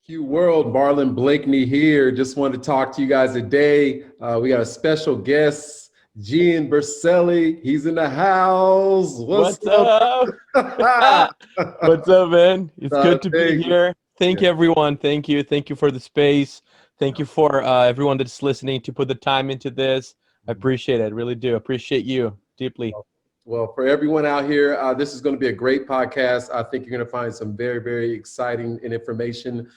QWorld, Marlin Blakeney here. Just wanted to talk to you guys today. We got a special guest, Gian Berselli. He's in the house. What's up? What's up, man? It's good to be here. Thank you, everyone. Thank you. Thank you for the space. Thank you for everyone that's listening to put the time into this. I appreciate it. I really do. Appreciate you deeply. Well, for everyone out here, this is going to be a great podcast. I think you're going to find some very, very exciting information.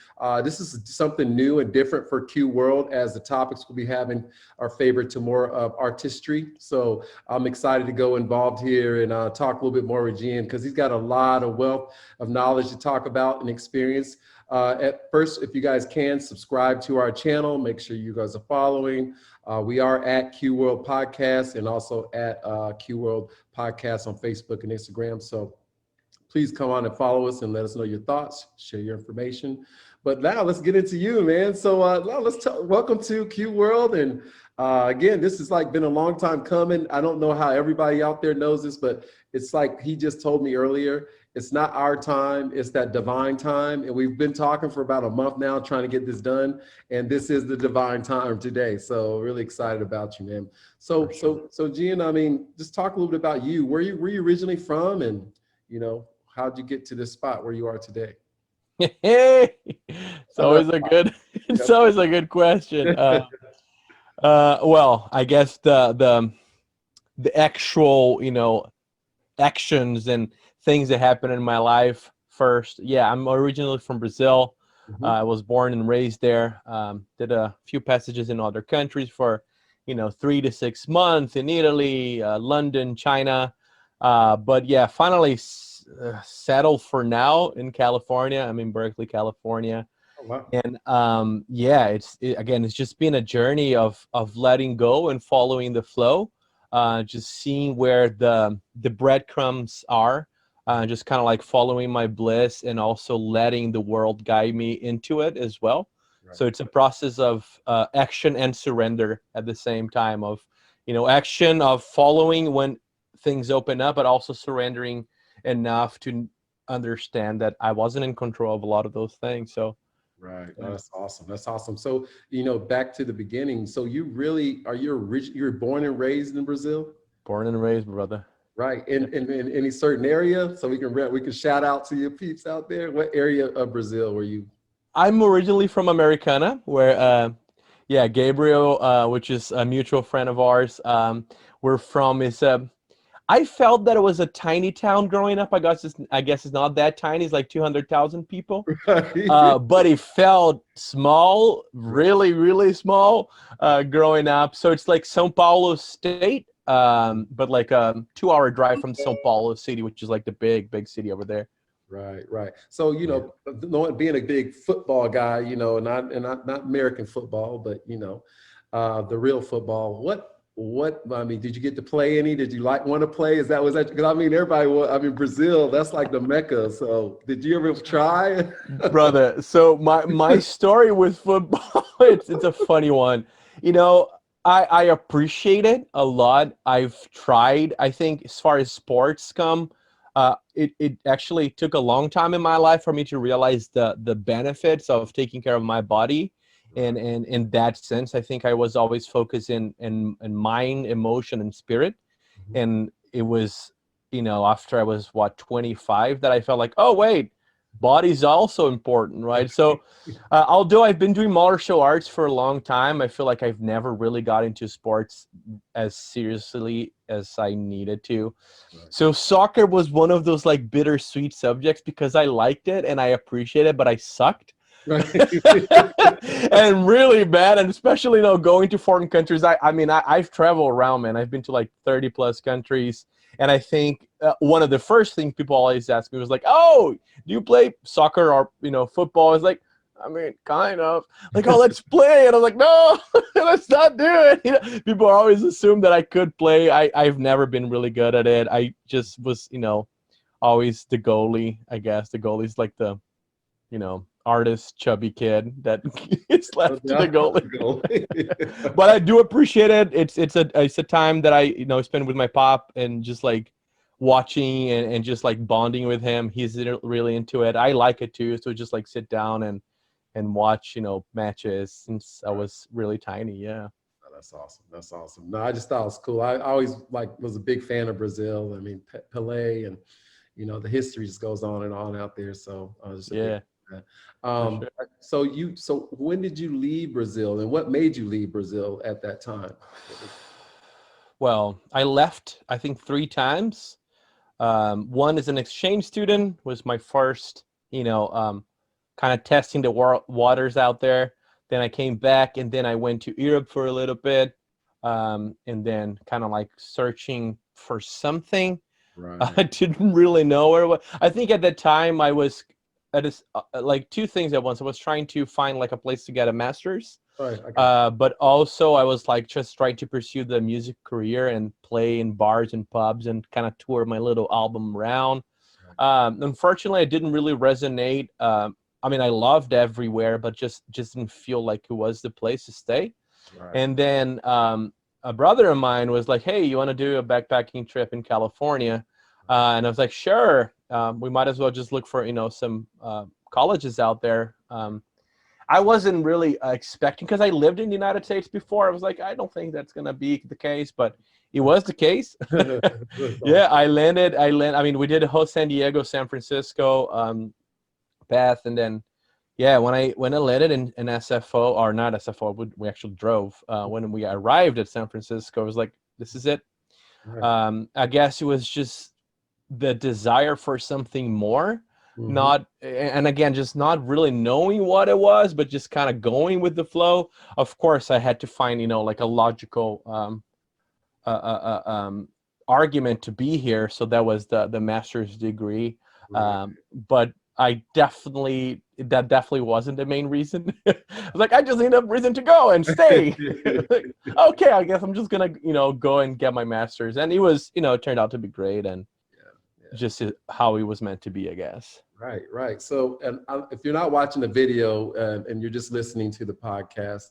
This is something new and different for QWorld, as the topics we'll be having are favored to more of artistry. So I'm excited to go involved here and talk a little bit more with Gian, because he's got a lot of wealth of knowledge to talk about and experience. At first, if you guys can, subscribe to our channel. Make sure you guys are following. We are at QWorld Podcast and also at QWorld Podcast on Facebook and Instagram. So please come on and follow us and let us know your thoughts, share your information. But now let's get into you, man. So now let's talk. Welcome to QWorld. And again, this has been a long time coming. I don't know how everybody out there knows this, but it's like he just told me earlier. It's not our time, it's that divine time. And we've been talking for about a month now trying to get this done. And this is the divine time today. So really excited about you, man. So Gian, I mean, just talk a little bit about you. Where you originally from, and how'd you get to this spot where you are today? It's always a good question. Well, I guess the actual, actions and things that happened in my life first. Yeah, I'm originally from Brazil. I was born and raised there. Did a few passages in other countries for, 3 to 6 months in Italy, London, China. But yeah, finally settled for now in California. I'm in Berkeley, California. Oh, wow. And yeah, it's just been a journey of letting go and following the flow. Just seeing where the breadcrumbs are. Just kind of following my bliss and also letting the world guide me into it as well. Right. So it's a process of action and surrender at the same time, of, action of following when things open up, but also surrendering enough to understand that I wasn't in control of a lot of those things. So. Right. Oh, that's awesome. That's awesome. So, back to the beginning. So you were born and raised in Brazil? Born and raised, brother. Right. In any certain area, so we can shout out to your peeps out there. What area of Brazil were you? I'm originally from Americana, where Gabriel, which is a mutual friend of ours, we're from. I felt that it was a tiny town growing up. I guess it's not that tiny. It's like 200,000 people, right. But it felt small, really, really small, growing up. So it's like São Paulo State. But like a 2-hour drive from São Paulo City, which is like the big city over there. Right. So, being a big football guy, not American football, but, the real football, did you get to play any? Did you want to play? Because everybody, Brazil, that's like the Mecca. So did you ever try? Brother, so my story with football, it's a funny one. I appreciate it a lot. I've tried. I think as far as sports come, it actually took a long time in my life for me to realize the benefits of taking care of my body. And in that sense, I think I was always focused in mind, emotion, and spirit. Mm-hmm. And it was, after I was 25 that I felt like, oh, wait, body's also important, right? So although I've been doing martial arts for a long time, I feel like I've never really got into sports as seriously as I needed to. Right. So soccer was one of those bittersweet subjects, because I liked it and I appreciated it, but I sucked. Right. And really bad, and especially going to foreign countries. I've traveled around, man. I've been to 30 plus countries. And I think one of the first things people always ask me was oh, do you play soccer or football? It's I mean, kind of. Like, oh, let's play. And I'm like, no, let's not do it. You know, people always assume that I could play. I've never been really good at it. I just was, always the goalie, I guess. The goalie's like the, artist, chubby kid that is left to the goalie. But I do appreciate it. It's a time that I, spend with my pop and just like watching and just like bonding with him. He's really into it. I like it too. So just like sit down and watch, matches since I was really tiny. Yeah. Oh, that's awesome. That's awesome. No, I just thought it was cool. I always was a big fan of Brazil. I mean, Pelé and, the history just goes on and on out there. So I was just a big Yeah. fan. So when did you leave Brazil and what made you leave Brazil at that time? Well, I left, I think 3 times. One as an exchange student was my first, kind of testing the waters out there. Then I came back and then I went to Europe for a little bit. And then kind of like searching for something. Right. I didn't really know where it was. I think at that time I was like 2 things at once. I was trying to find like a place to get a master's. Right. But also I was like just trying to pursue the music career and play in bars and pubs and kind of tour my little album around. Unfortunately, it didn't really resonate. I mean, I loved everywhere, but just didn't feel like it was the place to stay. Right. And then a brother of mine was like, hey, you want to do a backpacking trip in California? And I was like, sure. We might as well just look for, some colleges out there. I wasn't really expecting, because I lived in the United States before. I was like, I don't think that's going to be the case, but it was the case. Yeah, I landed. I mean, we did a whole San Diego, San Francisco path. And then, yeah, when I landed in SFO, or not SFO, we actually drove. When we arrived at San Francisco, I was like, this is it. Right. I guess it was just the desire for something more. And again, just not really knowing what it was, but just kind of going with the flow. Of course, I had to find, like a logical argument to be here. So that was the master's degree. Right. But that definitely wasn't the main reason. I was like, I just need a reason to go and stay. Like, okay, I guess I'm just gonna, go and get my master's. And it was, it turned out to be great, and just how it was meant to be, I guess. Right. So, and if you're not watching the video and you're just listening to the podcast,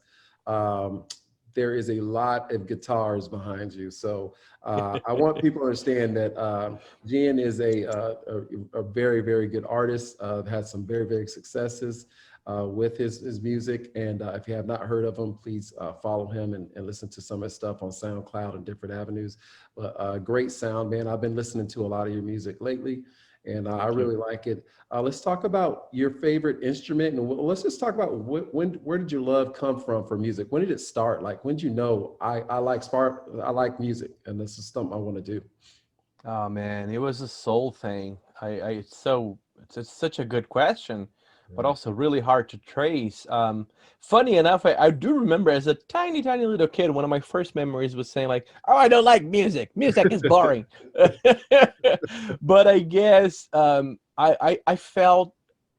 there is a lot of guitars behind you. So I want people to understand that Gian is a very, very good artist, had some very, very successes with his music. And if you have not heard of him, please follow him and listen to some of his stuff on SoundCloud and different avenues. But great sound, man. I've been listening to a lot of your music lately, and I really like it. Let's talk about your favorite instrument, and let's just talk about where did your love come from for music? When did it start? Like, when did you know I like music, and this is something I want to do? Oh man, it was a soul thing. It's such a good question, but also really hard to trace. Funny enough, I do remember as a tiny little kid, one of my first memories was saying like, oh, I don't like music. Music is boring. But I guess I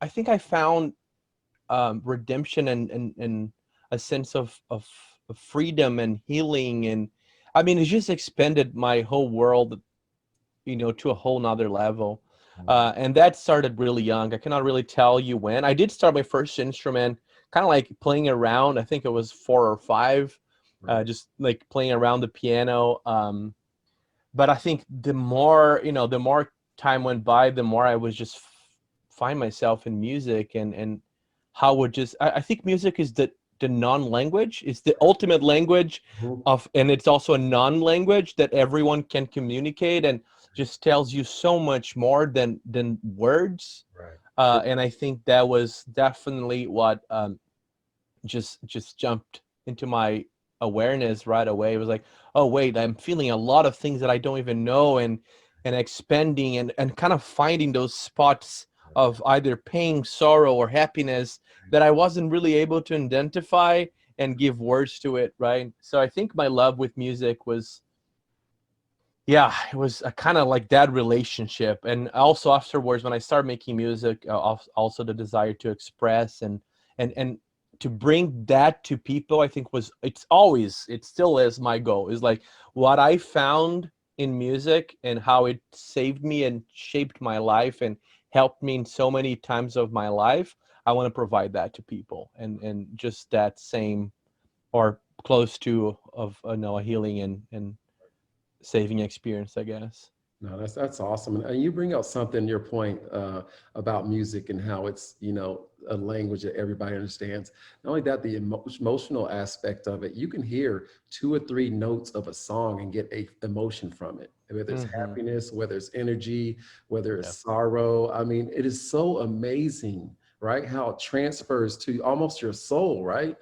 think I found redemption and a sense of freedom and healing. And I mean, it just expanded my whole world, to a whole nother level. And that started really young. I cannot really tell you when. I did start my first instrument kind of like playing around. I think it was 4 or 5, just like playing around the piano. But I think the more time went by, the more I was just find myself in music and how it just, I think music is the non-language, is the ultimate language of, and it's also a non-language that everyone can communicate and just tells you so much more than words. Right. And I think that was definitely what just jumped into my awareness right away. It was like, oh wait, I'm feeling a lot of things that I don't even know, and expanding and kind of finding those spots of either pain, sorrow, or happiness that I wasn't really able to identify and give words to it, right? So I think my love with music was, yeah, it was a kind of like that relationship. And also afterwards, when I started making music, also the desire to express and and to bring that to people, I think it still is my goal, is like what I found in music and how it saved me and shaped my life and helped me in so many times of my life. I want to provide that to people, and just that same or close to of a healing and saving experience, I guess. No, that's awesome. And you bring out something, your point about music and how it's, a language that everybody understands. Not only that, the emotional aspect of it, you can hear two or three notes of a song and get a emotion from it, whether it's Mm-hmm. happiness, whether it's energy, whether it's Yeah. sorrow. I mean, it is so amazing, right? How it transfers to almost your soul, right?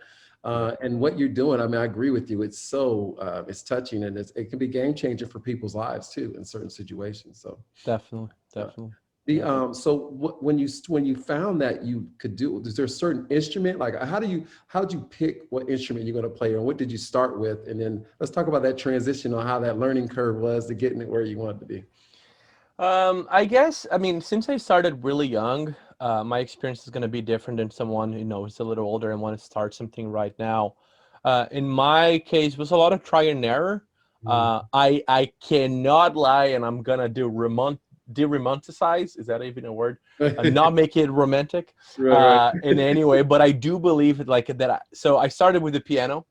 And what you're doing, I mean, I agree with you. It's so it's touching, and it can be game changer for people's lives too in certain situations. So Definitely, uh, definitely. the Yeah. when you found that you could do, is there a certain instrument? Like how did you pick what instrument you're going to play, or what did you start with? And then let's talk about that transition on how that learning curve was to getting it where you wanted to be. I guess, I mean, since I started really young, my experience is going to be different than someone who's a little older and want to start something right now. In my case, it was a lot of try and error. Mm. I cannot lie, and I'm gonna de-romanticize. Is that even a word? Not make it romantic Right, in any way, but I do believe it, like that. So I started with the piano,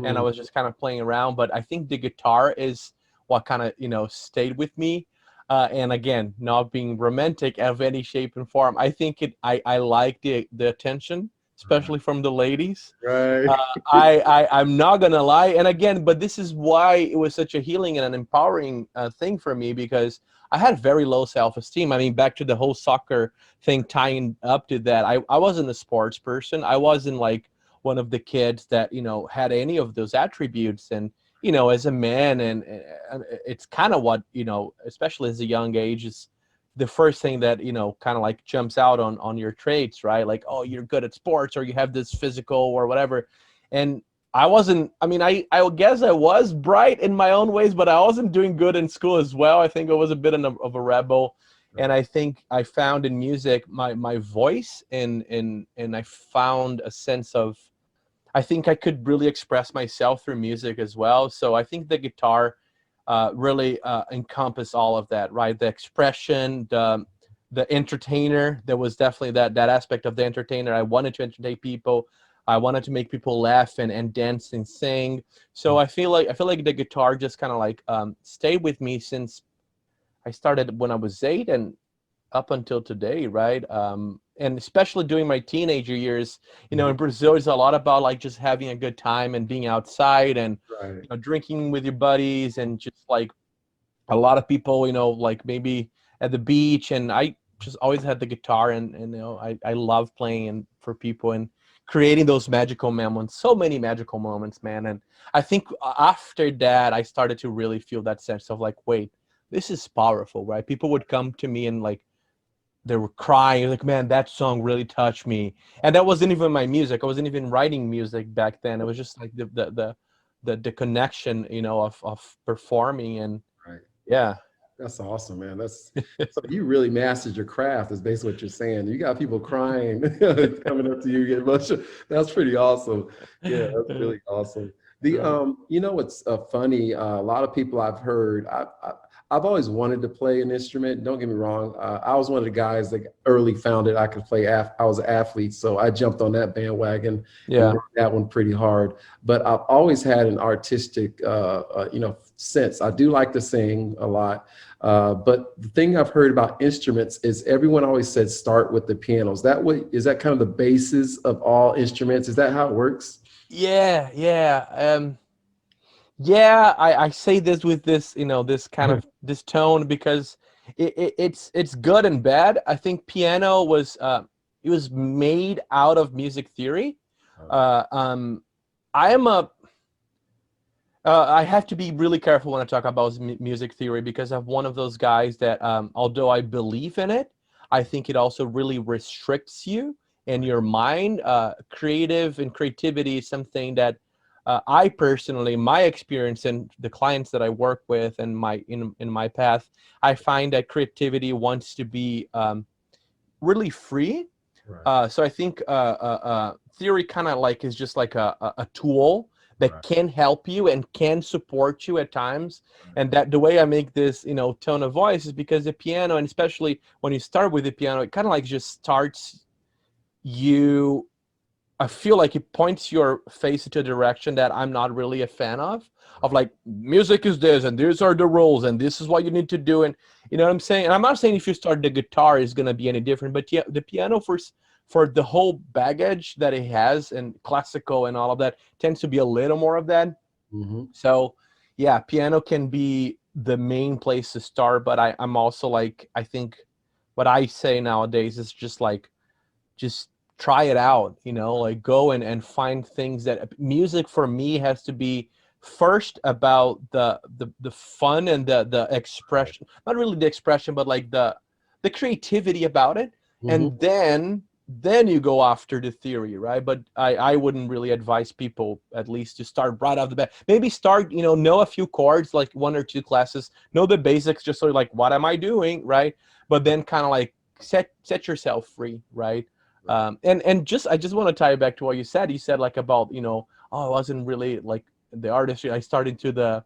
and I Mm. was just kind of playing around. But I think the guitar is what kind of stayed with me. And again, not being romantic of any shape and form. I think I like the attention, Right. especially from the ladies. Right. Uh, I'm not gonna lie, and again, but this is why it was such a healing and an empowering thing for me, because I had very low self-esteem. I mean, back to the whole soccer thing, tying up to that, I wasn't a sports person. I wasn't like one of the kids that had any of those attributes, and as a man, and it's kind of what especially as a young age, is the first thing that kind of like jumps out on your traits, right? Like, oh, you're good at sports, or you have this physical or whatever. And I wasn't, I mean, I guess I was bright in my own ways, but I wasn't doing good in school as well. I think I was a bit of a rebel. And Right. I think I found in music my voice, and I found a sense of, I think I could really express myself through music as well. So I think the guitar really encompass all of that, right? The expression, the entertainer. There was definitely that aspect of the entertainer. I wanted to entertain people. I wanted to make people laugh and dance and sing. So I feel like the guitar just kind of like stayed with me since I started when I was 8, and up until today, right? And especially during my teenager years, in Brazil, it's a lot about like just having a good time and being outside, and Right. drinking with your buddies, and just like a lot of people, like maybe at the beach. And I just always had the guitar, and I love playing and for people and creating those magical moments, so many magical moments, man. And I think after that, I started to really feel that sense of like, wait, this is powerful, right? People would come to me and like they were crying, like, man, that song really touched me. And that wasn't even my music. I wasn't even writing music back then. It was just like the connection, of performing. And Right. yeah. That's awesome, man. So you really mastered your craft, is basically what you're saying. You got people crying, coming up to you, get emotional. That's pretty awesome. Yeah, that's really awesome. What's funny? A lot of people I've heard, I've always wanted to play an instrument. Don't get me wrong. I was one of the guys that early found it. I could play. I was an athlete, so I jumped on that bandwagon and Yeah. worked that one pretty hard. But I've always had an artistic, sense. I do like to sing a lot. But the thing I've heard about instruments is everyone always said start with the pianos. Is that kind of the basis of all instruments? Is that how it works? Yeah. Yeah. Yeah. I say this with this, this kind of this tone, because it's good and bad. I think piano was it was made out of music theory. Uh, um, I am a I have to be really careful when I talk about music theory, because I'm one of those guys that, although I believe in it, I think it also really restricts you and your mind. Creative and creativity is something that I personally, my experience and the clients that I work with, and in my path, I find that creativity wants to be really free. Right. So I think theory kind of like is just like a tool that Right. can help you and can support you at times. Right. And that the way I make this, tone of voice is because the piano, and especially when you start with the piano, it kind of like just starts you. I feel like it points your face into a direction that I'm not really a fan of like music is this and these are the rules and this is what you need to do. And you know what I'm saying? And I'm not saying if you start the guitar is going to be any different, but yeah, the piano for the whole baggage that it has and classical and all of that tends to be a little more of that. Mm-hmm. So yeah, piano can be the main place to start, but I'm also like, I think what I say nowadays is just try it out, like go and find things. That music for me has to be first about the fun and the expression, not really the expression, but like the creativity about it. Mm-hmm. And then you go after the theory, right? But I wouldn't really advise people, at least, to start right off the bat. Maybe start, know a few chords, like one or two classes, know the basics, just sort of like, what am I doing, right? But then kind of like set yourself free, right? And just I just want to tie it back to what you said. You said like about, oh, I wasn't really like the artistry. I started to the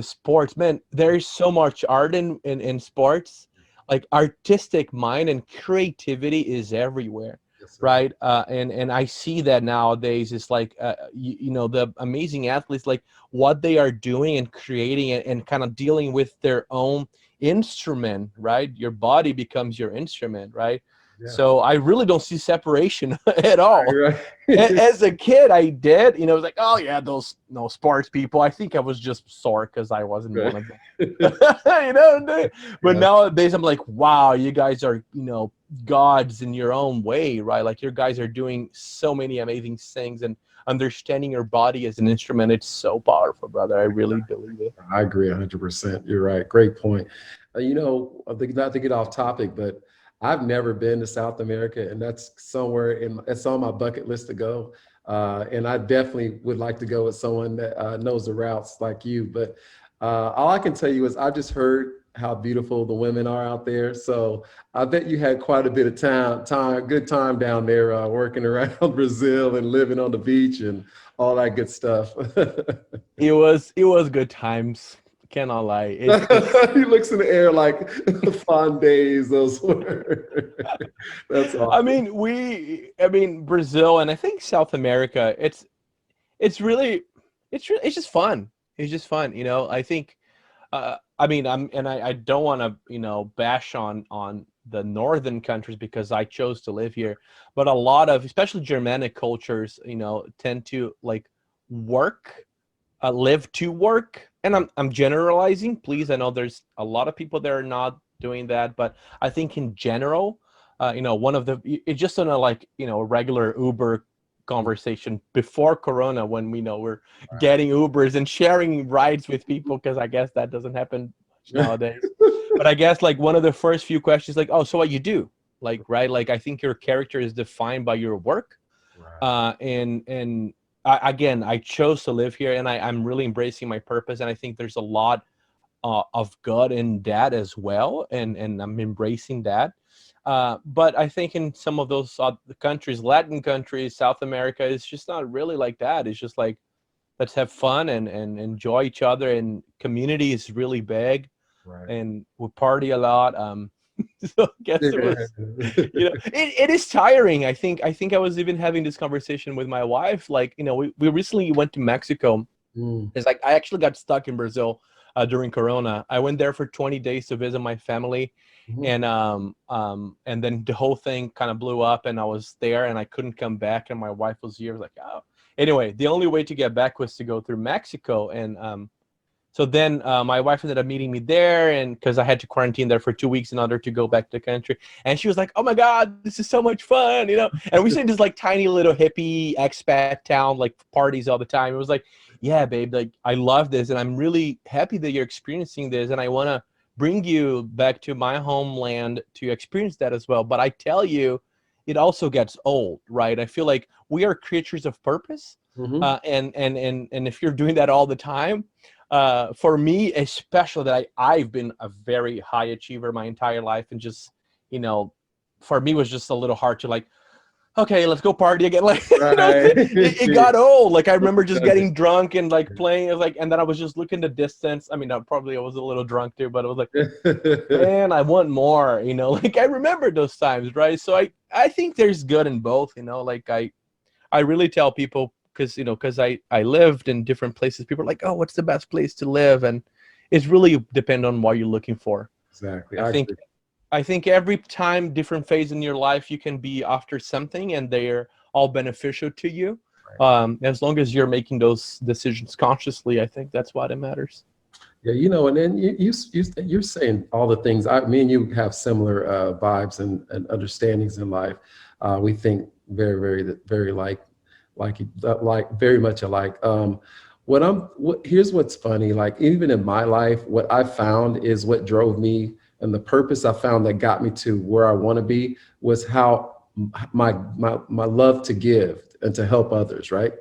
sports. Man, there is so much art in sports. Like artistic mind and creativity is everywhere, Yes, sir. right? And I see that nowadays. It's like the amazing athletes, like what they are doing and creating and kind of dealing with their own instrument, right? Your body becomes your instrument, right? Yeah. So I really don't see separation at all. Right. As a kid, I did. It was like, oh yeah, those no sports people. I think I was just sore because I wasn't one of them. But Yeah. nowadays, I'm like, wow, you guys are gods in your own way, right? Like your guys are doing so many amazing things and understanding your body as an instrument. It's so powerful, brother. I really believe it. I agree 100%. You're right. Great point. I think not to get off topic, but I've never been to South America, and that's somewhere it's on my bucket list to go. And I definitely would like to go with someone that knows the routes like you. But all I can tell you is I just heard how beautiful the women are out there. So I bet you had quite a bit of good time down there working around Brazil and living on the beach and all that good stuff. It was good times. Cannot lie. He looks in the air like fond days. Those were. That's I awesome. mean, Brazil and I think South America. It's just fun. It's just fun. I think. I don't want to bash on the northern countries because I chose to live here, but a lot of especially Germanic cultures, tend to like work, live to work. And I'm generalizing. Please, I know there's a lot of people that are not doing that, but I think in general, one of the it's just on a like a regular Uber conversation before Corona when we know we're getting Ubers and sharing rides with people because I guess that doesn't happen much nowadays. But I guess like one of the first few questions, like, oh, so what you do? Like, right? Like, I think your character is defined by your work. Right. And again, I chose to live here, and I'm really embracing my purpose, and I think there's a lot of good in that as well, and I'm embracing that. But I think in some of those countries, Latin countries, South America, it's just not really like that. It's just like, let's have fun and enjoy each other. And community is really big, Right. and we party a lot. So I guess it was, Yeah. it is tiring. I think I was even having this conversation with my wife. Like, we recently went to Mexico. Mm. It's like I actually got stuck in Brazil during Corona. I went there for 20 days to visit my family, Mhm. and then the whole thing kind of blew up, and I was there, and I couldn't come back, and my wife was here. I was like, oh. Anyway, the only way to get back was to go through Mexico, and so then my wife ended up meeting me there, and because I had to quarantine there for 2 weeks in order to go back to the country. And she was like, "Oh my God, this is so much fun!" And we stayed in this like tiny little hippie expat town, like parties all the time. It was like, yeah, babe, like I love this, and I'm really happy that you're experiencing this, and I want to bring you back to my homeland to experience that as well. But I tell you, it also gets old, right? I feel like we are creatures of purpose, Mhm. and if you're doing that all the time, for me especially, that I've been a very high achiever my entire life, and just for me it was just a little hard to like, okay, let's go party again. Like, Right. it got old. Like I remember just Does getting drunk and like playing. It was like, and then I was just looking the distance. I mean, I was a little drunk too, but it was like, it? man, I want more. Like I remember those times, right? So I think there's good in both. Like I really tell people because I lived in different places. People are like, oh, what's the best place to live? And it's really depend on what you're looking for. Exactly. I I think agree. I think every time, different phase in your life, you can be after something, and they're all beneficial to you. As long as you're making those decisions consciously, I think that's what it matters. Yeah, and then you're saying all the things. Me and you have similar vibes and understandings in life. We think very, very, very like very much alike. Here's what's funny. Like even in my life, what I found is what drove me, and the purpose I found that got me to where I want to be was how my love to give and to help others, right?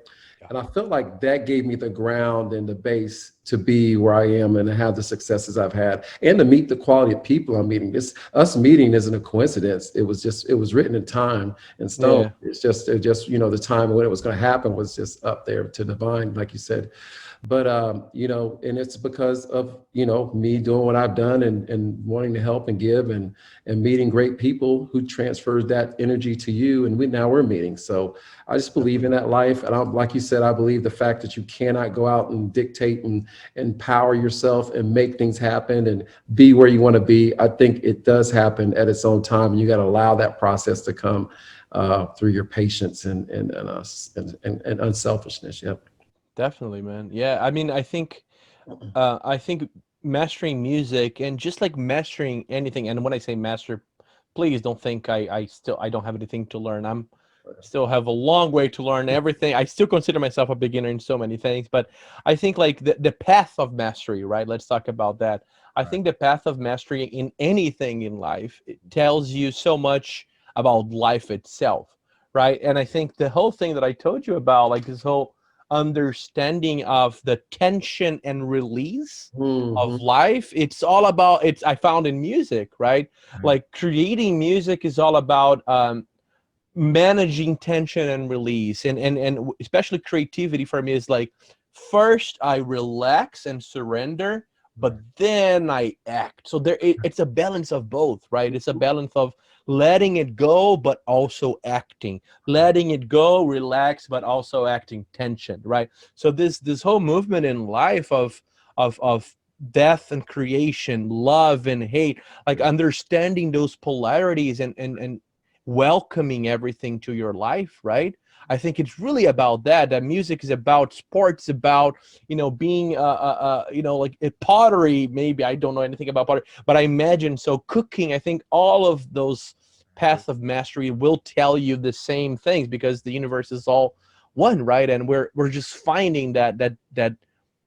Yeah. And I felt like that gave me the ground and the base to be where I am and to have the successes I've had and to meet the quality of people I'm meeting. Us meeting isn't a coincidence. It was written in time and stone. Yeah. It just the time when it was going to happen was just up there to divine, like you said. But and it's because of me doing what I've done and wanting to help and give and meeting great people who transfers that energy to you, and we're meeting. So I just believe in that life, and like you said, I believe the fact that you cannot go out and dictate and empower yourself and make things happen and be where you want to be. I think it does happen at its own time, and you got to allow that process to come through your patience and unselfishness. Yep. Definitely, man. Yeah, I mean, I think mastering music and just like mastering anything, and when I say master, please don't think I don't have anything to learn. I'm still have a long way to learn everything. I still consider myself a beginner in so many things, but I think like the path of mastery, right? Let's talk about that. I think the path of mastery in anything in life, it tells you so much about life itself, right? And I think the whole thing that I told you about, like this whole understanding of the tension and release of Mhm. life, it's all about, it's I found in music, right? Like creating music is all about managing tension and release, and especially creativity for me is like, first I relax and surrender, but then I act. So it's a balance of both, right? It's a balance of letting it go but also acting, letting it go, relax, but also acting, tension, right? So this whole movement in life of death and creation, love and hate, like understanding those polarities and welcoming everything to your life, right? I think it's really about that music is about, sports about being like pottery. Maybe I don't know anything about pottery, but I imagine, so cooking, I think all of those paths of mastery will tell you the same things, because the universe is all one, right? And we're just finding that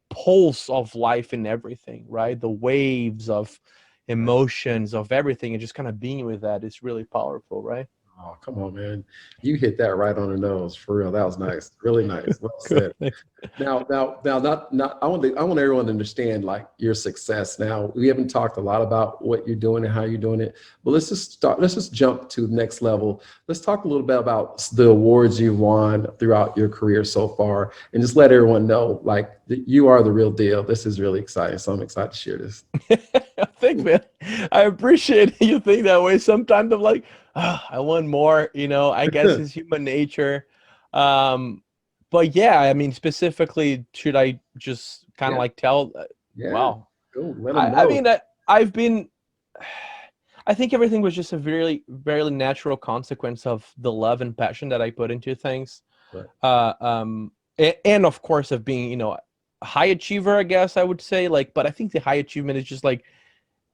pulse of life in everything, right? The waves of emotions of everything, and just kind of being with that is really powerful, right? Oh, come on, man. You hit that right on the nose for real. That was nice. Really nice. Well said. Good. Now, not. I want everyone to understand like your success. Now, we haven't talked a lot about what you're doing and how you're doing it, but let's just start. Let's just jump to the next level. Let's talk a little bit about the awards you've won throughout your career so far, and just let everyone know like that you are the real deal. This is really exciting, so I'm excited to share this. Thanks, man. I appreciate you think that way. Sometimes I'm like, I want more. I guess it's human nature. Um, but yeah, I mean, specifically, should I just kind of Yeah, like tell? yeah. Wow. Go let them I know. mean, I've been. I think everything was just a very, very natural consequence of the love and passion that I put into things. Right. And of course of being, a high achiever, I guess I would say. Like, but I think the high achievement is just like,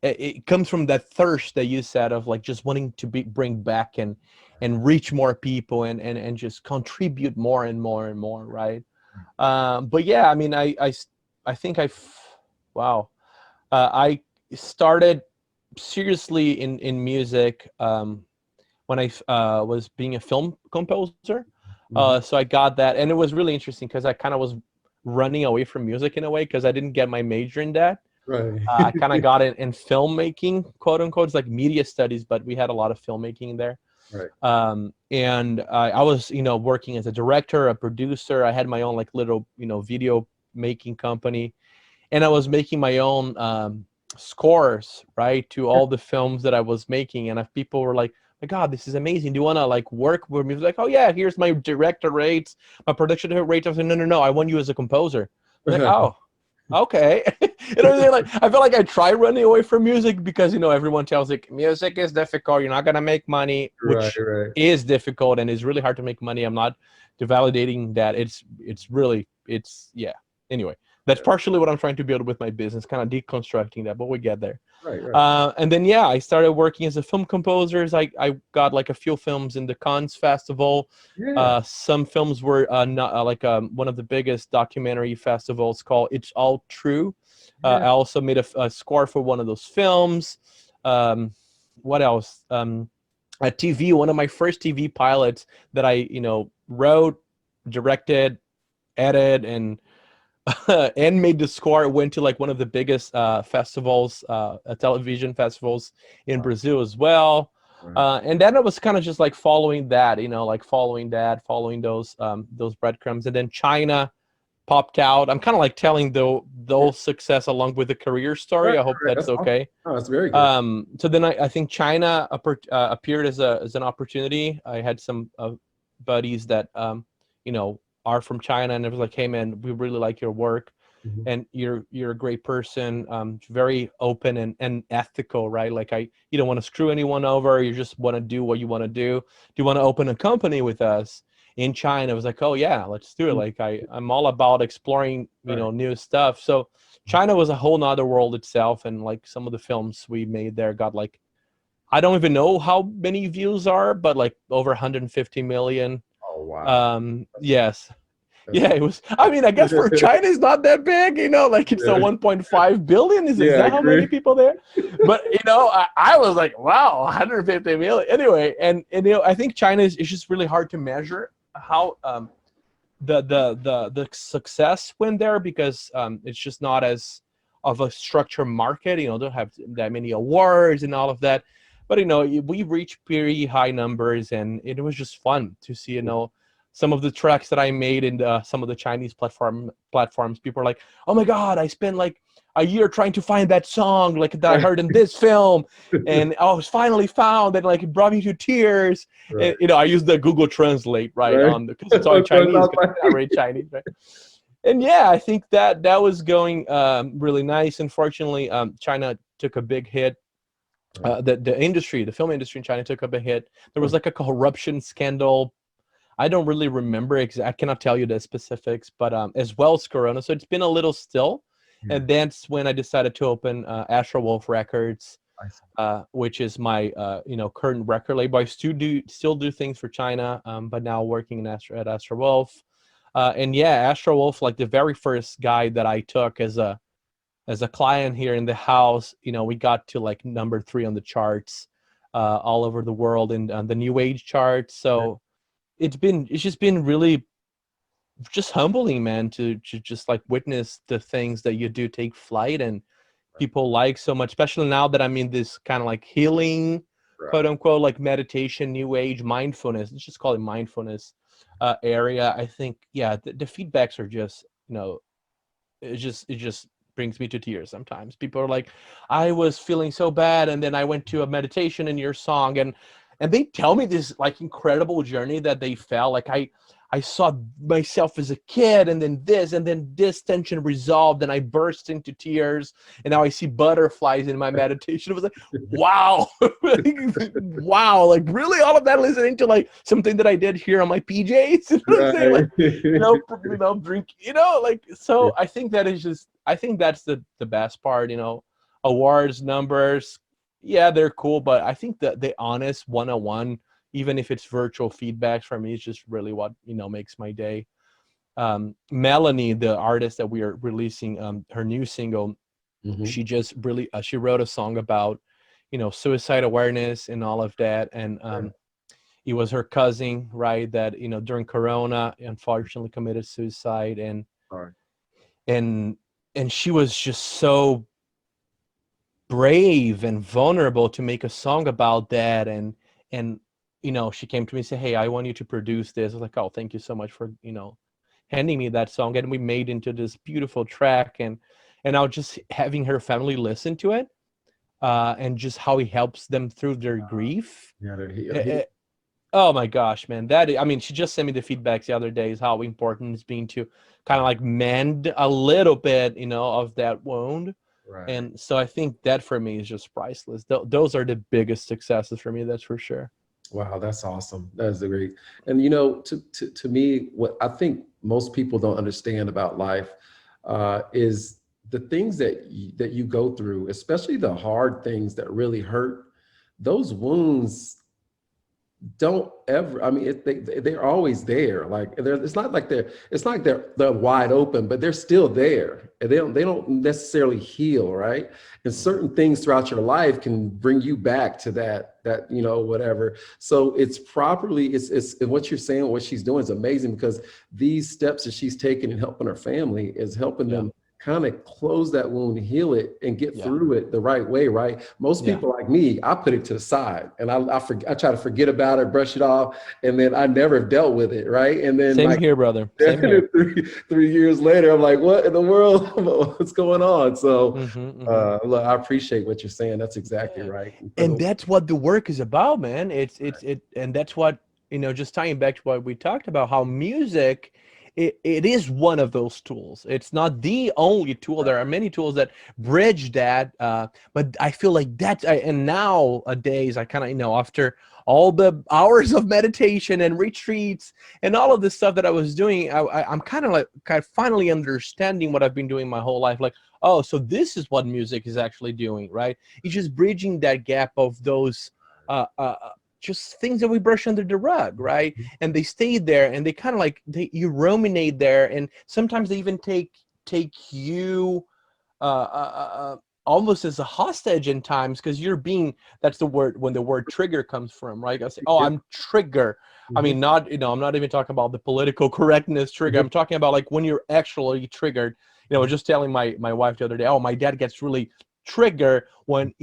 it comes from that thirst that you said of like just wanting to bring back and reach more people and just contribute more and more and more, right? But yeah, I mean, I think wow, I started seriously in music when I was being a film composer. Mhm. So I got that, and it was really interesting because I kind of was running away from music in a way because I didn't get my major in that. Right. I kind of got it in filmmaking, quote unquote. It's like media studies, but we had a lot of filmmaking in there. Right. And I was, working as a director, a producer. I had my own like little, video making company, and I was making my own scores, right, to all the films that I was making. And if people were like, "My God, this is amazing! Do you want to like work with me?" I was like, "Oh yeah, here's my director rates, my production rates." I was like, "No, no, no, I want you as a composer." I was like, "Oh, okay." Like I feel like I try running away from music because everyone tells like music is difficult. You're not gonna make money, Right, which right. is difficult and is really hard to make money. I'm not devalidating that. It's really yeah. Anyway, that's partially what I'm trying to build with my business, kind of deconstructing that, but we get there. Right, right. And then yeah, I started working as a film composer. I got like a few films in the Cannes Festival. Yeah. Some films were not like one of the biggest documentary festivals called It's All True. Yeah. I also made a score for one of those films. What else? A TV, one of my first TV pilots that I wrote, directed, edited, and and made the score. Went to like one of the biggest festivals, television festivals in Wow. Brazil as well. Right. And then it was kind of just like following that, like following those breadcrumbs. And then China popped out. I'm kind of like telling Yeah. those success along with the career story. Right, I hope right. that's That's awesome. okay. Oh, that's very good. So then I think China appeared as an opportunity. I had some buddies that are from China, and it was like, "Hey man, we really like your work, Mhm. and you're a great person, very open and ethical, right? Like you don't want to screw anyone over. You just want to do what you want to do. Do you want to open a company with us in China?" I was like, "Oh yeah, let's do it." Mhm. Like I'm all about exploring Right. new stuff. So China was a whole nother world itself, and like some of the films we made there got like, I don't even know how many views are, but like over 150 million. Oh, wow. Yes. That's Yeah, it was. I mean, I guess for China it's not that big, like it's a yeah. 1.5 billion. Is Yeah, I that how many agree. people there? But I was like, wow, 150 million. Anyway, and I think China is just really hard to measure how the success went there, because it's just not as of a structured market. They don't have that many awards and all of that. But we reached pretty high numbers, and it was just fun to see. Some of the tracks that I made in some of the Chinese platforms. People are like, "Oh my God, I spent like a year trying to find that song like that I heard in this film, and I was finally found, and like it brought me to tears." And Right. I use the Google Translate right Right. on because it's all in That's what it Chinese. sounds Because I like. read Chinese, right? And yeah, I think that was going really nice. Unfortunately, China took a big hit. Right. The film industry in China took a big hit. There was like a corruption scandal. I don't really remember I cannot tell you the specifics, but as well as Corona. So it's been a little still. Yeah, And that's when I decided to open Astro Wolf Records, I see. which is my current record label. I still do things for China, but now working at Astro Wolf. And yeah, Astro Wolf, like the very first guy that I took as a client here in the house, we got to like number 3 on the charts all over the world and on the New Age charts. Yeah. So it's just been really just humbling, man, to just like witness the things that you do take flight and people like so much, especially now that I'm in this kind of like healing, quote Right. unquote, like meditation, new age, mindfulness. Let's just call it mindfulness area. I think, yeah, the feedbacks are just, it just brings me to tears sometimes. People are like, "I was feeling so bad, and then I went to a meditation in your song," and they tell me this like incredible journey that they felt. Like I saw myself as a kid, and then this tension resolved, and I burst into tears, and now I see butterflies in my meditation. It was like, wow, wow, like really all of that listening to like something that I did here on my PJs. You know what I'm saying? Like, Right. drink, like, so I think I think that's the best part, awards, numbers. Yeah, they're cool, but I think that the honest one-on-one, even if it's virtual feedbacks for me, is just really what, makes my day. Melanie, the artist that we are releasing, her new single, Mhm. she just really, she wrote a song about, suicide awareness and all of that. And, Yeah. it was her cousin, right, that during Corona unfortunately committed suicide, Sorry. and and she was just so brave and vulnerable to make a song about that, and she came to me and said, hey, I want you to produce this. I was like, oh, thank you so much for, handing me that song. And we made into this beautiful track. And now just having her family listen to it, and just how he helps them through their grief. Yeah, Oh my gosh, man. I mean, she just sent me the feedbacks the other day, is how important it's been to kind of like mend a little bit, of that wound. right. And so I think that for me is just priceless. Those are the biggest successes for me, that's for sure. Wow, that's awesome. That's great. And to me, what I think most people don't understand about life is the things that you go through, especially the hard things that really hurt. Those wounds don't ever, I mean, they're always there. Like it's not like they're wide open, but they're still there, and they don't necessarily heal, right? And certain things throughout your life can bring you back to that whatever. So it's what you're saying, what she's doing is amazing, because these steps that she's taking and helping her family is helping them kind of close that wound, heal it, and get through it the right way, right? Most people like me, I put it to the side, and I try to forget about it, brush it off, and then I never dealt with it, right? And then Same here, brother. Same here. 3 years later, I'm like, what in the world? What's going on? So look, I appreciate what you're saying. That's exactly right. And that's what the work is about, man. And that's what, just tying back to what we talked about, how music, it is one of those tools. It's not the only tool. There are many tools that bridge that, but I feel like and nowadays I kind of, after all the hours of meditation and retreats and all of this stuff that I was doing, I'm kind of finally understanding what I've been doing my whole life. Like, oh, so this is what music is actually doing, right? It's just bridging that gap of those just things that we brush under the rug, right? And they stay there, and they kind of like you ruminate there, and sometimes they even take you almost as a hostage in times, because you're being, that's the word, when the word trigger comes from, right? I say, oh, I'm trigger. I mean, not, I'm not even talking about the political correctness trigger. I'm talking about like when you're actually triggered. I was just telling my wife the other day, oh, my dad gets really triggered when,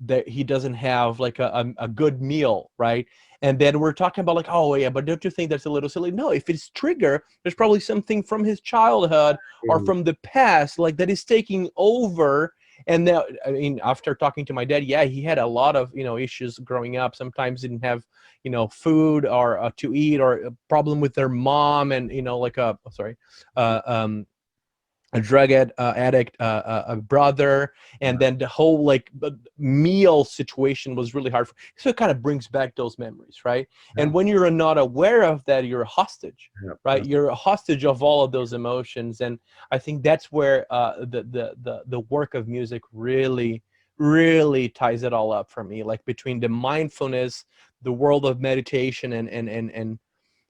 that he doesn't have like a good meal, right? And then we're talking about like, oh yeah, but don't you think that's a little silly? No, if it's trigger, there's probably something from his childhood or from the past, like that is taking over. And now, I mean, after talking to my dad, yeah, he had a lot of, issues growing up. Sometimes didn't have, food or to eat, or a problem with their mom, and, like a drug addict, a brother, and then the whole like meal situation was really hard. So it kind of brings back those memories, right? And when you're not aware of that, you're a hostage, right? You're a hostage of all of those emotions. And I think that's where the work of music really, really ties it all up for me. Like between the mindfulness, the world of meditation, and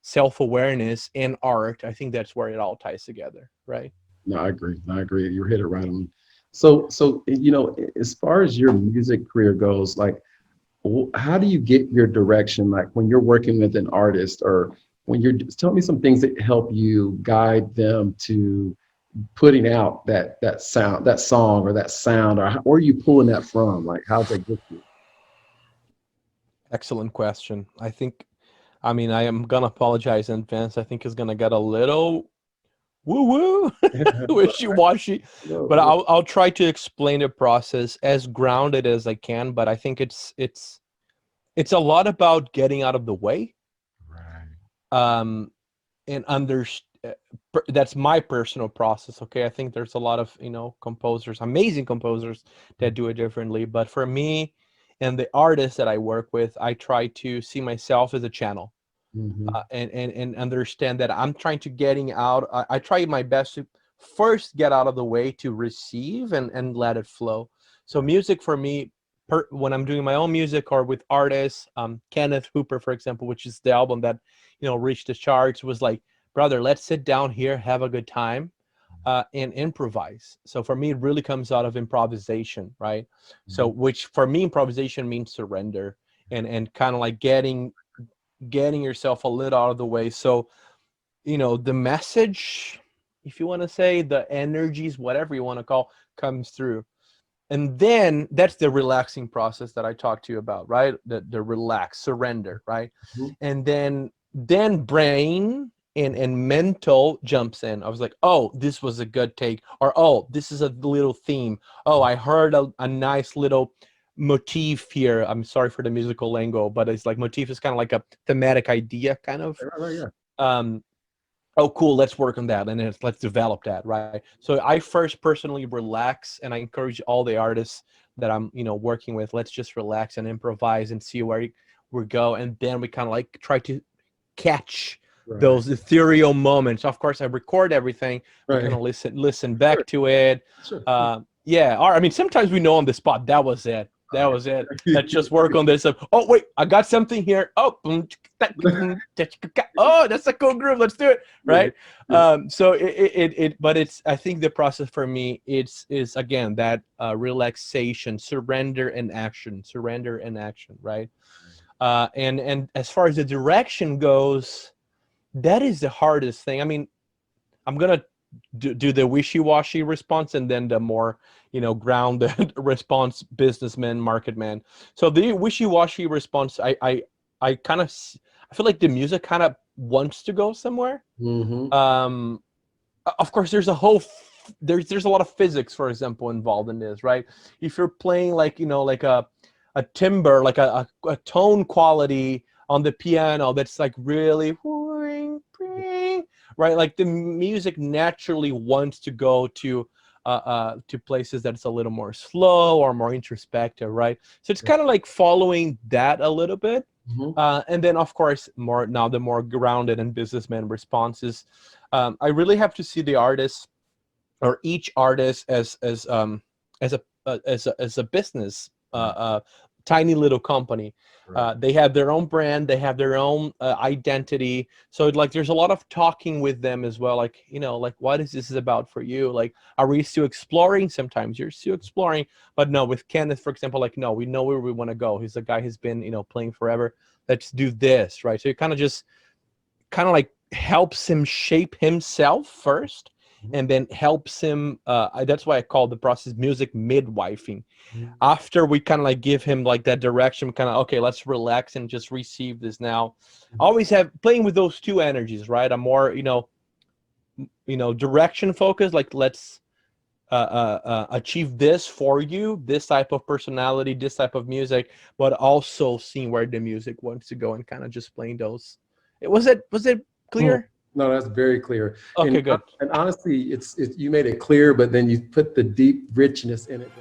self-awareness and art, I think that's where it all ties together, right? No, I agree. You hit it right on. So, as far as your music career goes, like, how do you get your direction? Like when you're working with an artist, or when tell me some things that help you guide them to putting out that sound, that song, or that sound, or where are you pulling that from? Like, how's that get you? Excellent question. I mean, I am gonna apologize in advance. I think it's gonna get a little woo-woo, wishy-washy, but I'll try to explain the process as grounded as I can. But I think it's a lot about getting out of the way, and that's my personal process. Okay, I think there's a lot of composers, amazing composers, that do it differently. But for me and the artists that I work with, I try to see myself as a channel. And understand that I'm trying to getting out. I try my best to first get out of the way to receive and let it flow. So music for me, when I'm doing my own music or with artists, Kenneth Hooper, for example, which is the album that reached the charts, was like, brother, let's sit down here, have a good time, and improvise. So for me, it really comes out of improvisation, right? So which for me, improvisation means surrender, and kind of like getting yourself a little out of the way. So, the message, if you want to say, the energies, whatever you want to call, comes through. And then that's the relaxing process that I talked to you about, right? The relax, surrender, right? Mhm. And then brain and mental jumps in. I was like, oh, this was a good take, or oh, this is a little theme. Oh, I heard a nice little motif here. I'm sorry for the musical lingo, but it's like motif is kind of like a thematic idea, kind of. Right, right, yeah. Um, oh, cool, let's work on that, and then let's develop that, right? So I first personally relax, and I encourage all the artists that I'm working with, let's just relax and improvise and see where we go, and then we kind of like try to catch Right, those ethereal moments. Of course, I record everything. We kind right. of listen Sure, back to it. sure. Yeah, or I mean, sometimes we know on the spot that was it. That was it. Let's just work on this. Oh wait, I got something here. Oh, oh, that's a cool groove. Let's do it. Yeah, Right. yeah. So but it's, I think the process for me, is again that relaxation, surrender and action, right? And as far as the direction goes, that is the hardest thing. I mean, I'm gonna do the wishy-washy response, and then the more grounded response, businessman, market man. So the wishy-washy response, I kind of, I feel like the music kind of wants to go somewhere. Mm-hmm. Of course, there's a whole there's a lot of physics, for example, involved in this, right? If you're playing like like a timbre, like a tone quality on the piano that's like really right, like the music naturally wants to go to places that's a little more slow or more introspective, right? So it's kind of like following that a little bit. Mm-hmm. And then of course the more grounded and businessman responses, I really have to see the artist, or each artist, as a business, tiny little company. Right. They have their own brand, they have their own identity. So like there's a lot of talking with them as well, like like what is this about for you? Like, are we still exploring? Sometimes you're still exploring, but no, with Kenneth, for example, like no, we know where we want to go. He's a guy who's been playing forever. Let's do this, right? So you kind of like helps him shape himself first, Mhm. and then helps him, that's why I call the process music midwifing. Mhm. After we kind of like give him like that direction, kind of, okay, let's relax and just receive this now. Mhm. Always have playing with those two energies, right? A more direction focused, like let's achieve this for you, this type of personality, this type of music, but also seeing where the music wants to go, and kind of just playing those. Was it Mm. clear? No, that's very clear. Okay, good. And honestly, you made it clear, but then you put the deep richness in it.